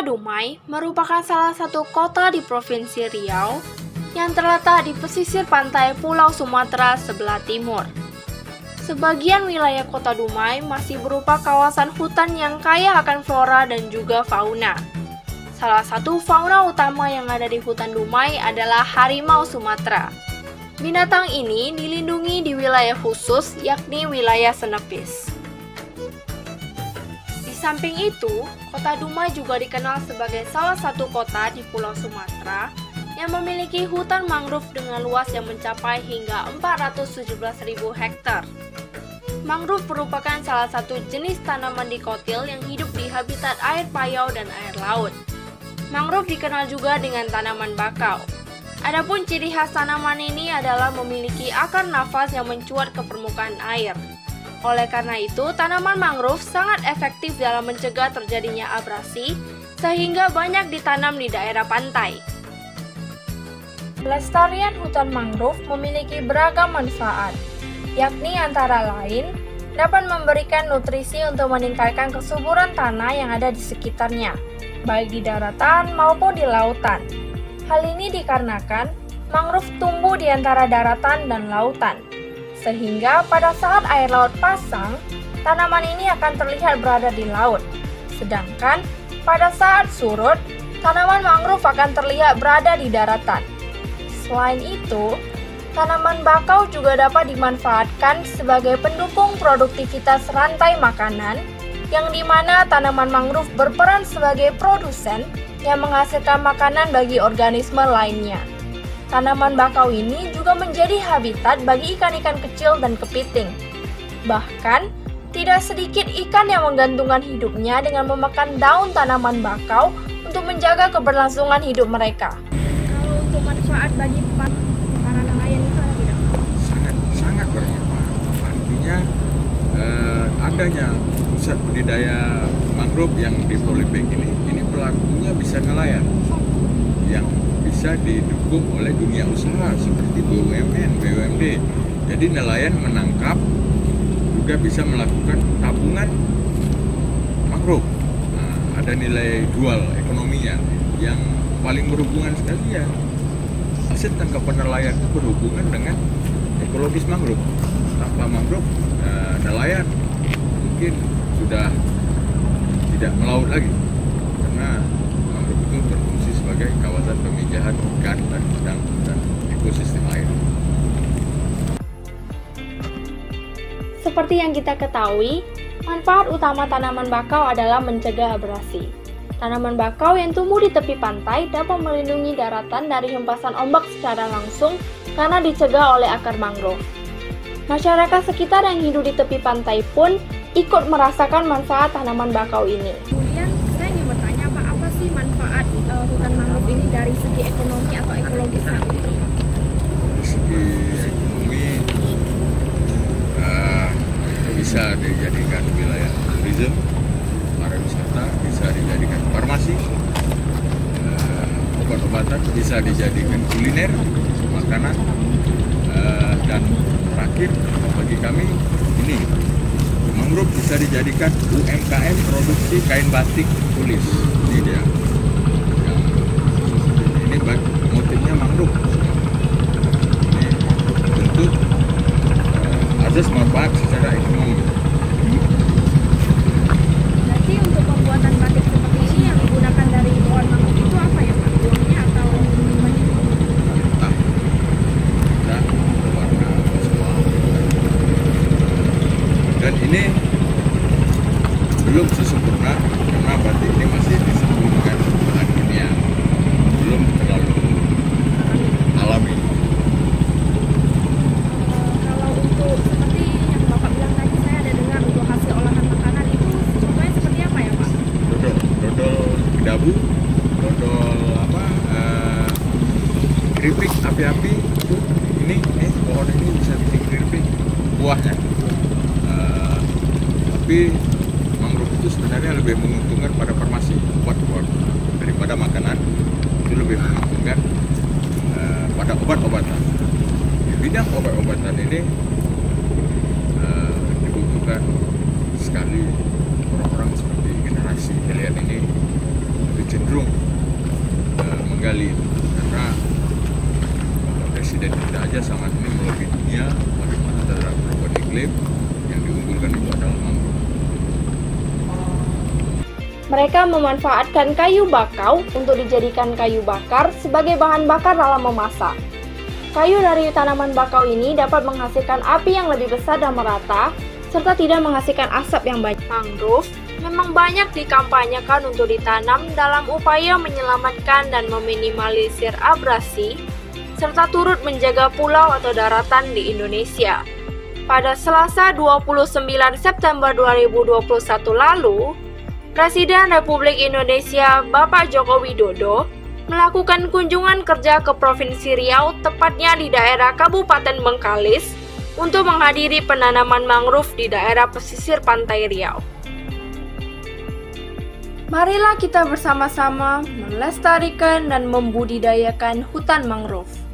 Dumai merupakan salah satu kota di Provinsi Riau yang terletak di pesisir pantai Pulau Sumatera sebelah timur. Sebagian wilayah Kota Dumai masih berupa kawasan hutan yang kaya akan flora dan juga fauna. Salah satu fauna utama yang ada di hutan Dumai adalah harimau Sumatera. Binatang ini dilindungi di wilayah khusus, yakni wilayah Senepis. Di samping itu, Kota Dumai juga dikenal sebagai salah satu kota di Pulau Sumatera yang memiliki hutan mangrove dengan luas yang mencapai hingga 417.000 hektar. Mangrove merupakan salah satu jenis tanaman dikotil yang hidup di habitat air payau dan air laut. Mangrove dikenal juga dengan tanaman bakau. Adapun ciri khas tanaman ini adalah memiliki akar nafas yang mencuat ke permukaan air. Oleh karena itu, tanaman mangrove sangat efektif dalam mencegah terjadinya abrasi, sehingga banyak ditanam di daerah pantai. Pelestarian hutan mangrove memiliki beragam manfaat, yakni antara lain dapat memberikan nutrisi untuk meningkatkan kesuburan tanah yang ada di sekitarnya, baik di daratan maupun di lautan. Hal ini dikarenakan mangrove tumbuh di antara daratan dan lautan, sehingga pada saat air laut pasang, tanaman ini akan terlihat berada di laut. Sedangkan pada saat surut, tanaman mangrove akan terlihat berada di daratan. Selain itu, tanaman bakau juga dapat dimanfaatkan sebagai pendukung produktivitas rantai makanan, yang dimana tanaman mangrove berperan sebagai produsen yang menghasilkan makanan bagi organisme lainnya. Tanaman bakau ini juga menjadi habitat bagi ikan-ikan kecil dan kepiting. Bahkan, tidak sedikit ikan yang menggantungkan hidupnya dengan memakan daun tanaman bakau untuk menjaga keberlangsungan hidup mereka. Kalau untuk manfaat bagi para nelayan itu ada tidak? Sangat bermanfaat. Artinya adanya pusat budidaya mangrove yang di Polybag ini pelakunya bisa nelayan yang bisa didukung oleh dunia usaha seperti BUMN, BUMD. Jadi nelayan menangkap juga bisa melakukan tabungan mangrove. Nah, ada nilai jual ekonominya yang paling berhubungan sekali ya. Hasil tangkapan nelayan itu berhubungan dengan ekologis mangrove. Tanpa mangrove, nelayan mungkin sudah tidak melaut lagi, karena mangrove itu berfungsi sebagai kawasan pemijahan ikan dan udang dan ekosistem air. Seperti yang kita ketahui, manfaat utama tanaman bakau adalah mencegah abrasi. Tanaman bakau yang tumbuh di tepi pantai dapat melindungi daratan dari hempasan ombak secara langsung karena dicegah oleh akar mangrove. Masyarakat sekitar yang hidup di tepi pantai pun ikut merasakan manfaat tanaman bakau ini. Kemudian saya ingin bertanya, Pak, apa sih manfaat hutan mangrove ini dari segi ekonomi atau ekologisnya? Dari segi ekonomi bisa dijadikan wilayah turisme, pariwisata, bisa dijadikan farmasi, obat-obatan, bisa dijadikan kuliner, makanan, dan terakhir bagi kami ini mangrove bisa dijadikan UMKM produksi kain batik tulis. Ini dia. Ini motifnya mangrove. Ini bentuk asas manfaat secara ekonomi. Berarti untuk pembuatan batik seperti ini yang digunakan dari pohon mangrove itu apa ya, Pak? Buahnya atau gimana? Dan warna semua. Dan ini belum sesempurna karena batik ini masih disembunyikan bahan kimia, belum terlalu alami. Kalau untuk seperti yang Bapak bilang tadi, saya ada dengar untuk hasil olahan makanan itu contohnya seperti apa ya, Pak? Dodol dabu, dodol keripik api-api itu ini pohon ini bisa bikin keripik buahnya. Tapi mangrove itu sebenarnya lebih menguntungkan pada farmasi, obat-obat daripada makanan. Itu lebih menguntungkan pada obat-obatan. Di bidang obat-obatan ini dibutuhkan sekali orang-orang seperti generasi kalian ini lebih cenderung menggali itu, karena Bapak Presiden kita aja sangat ini melobi dunia bagaimana terhadap perubahan iklim. Yang diunggulkan itu adalah mangrove. Mereka memanfaatkan kayu bakau untuk dijadikan kayu bakar sebagai bahan bakar dalam memasak. Kayu dari tanaman bakau ini dapat menghasilkan api yang lebih besar dan merata, serta tidak menghasilkan asap yang banyak. Mangrove memang banyak dikampanyekan untuk ditanam dalam upaya menyelamatkan dan meminimalisir abrasi, serta turut menjaga pulau atau daratan di Indonesia. Pada Selasa 29 September 2021 lalu, Presiden Republik Indonesia Bapak Joko Widodo melakukan kunjungan kerja ke Provinsi Riau, tepatnya di daerah Kabupaten Bengkalis, untuk menghadiri penanaman mangrove di daerah pesisir pantai Riau. Marilah kita bersama-sama melestarikan dan membudidayakan hutan mangrove.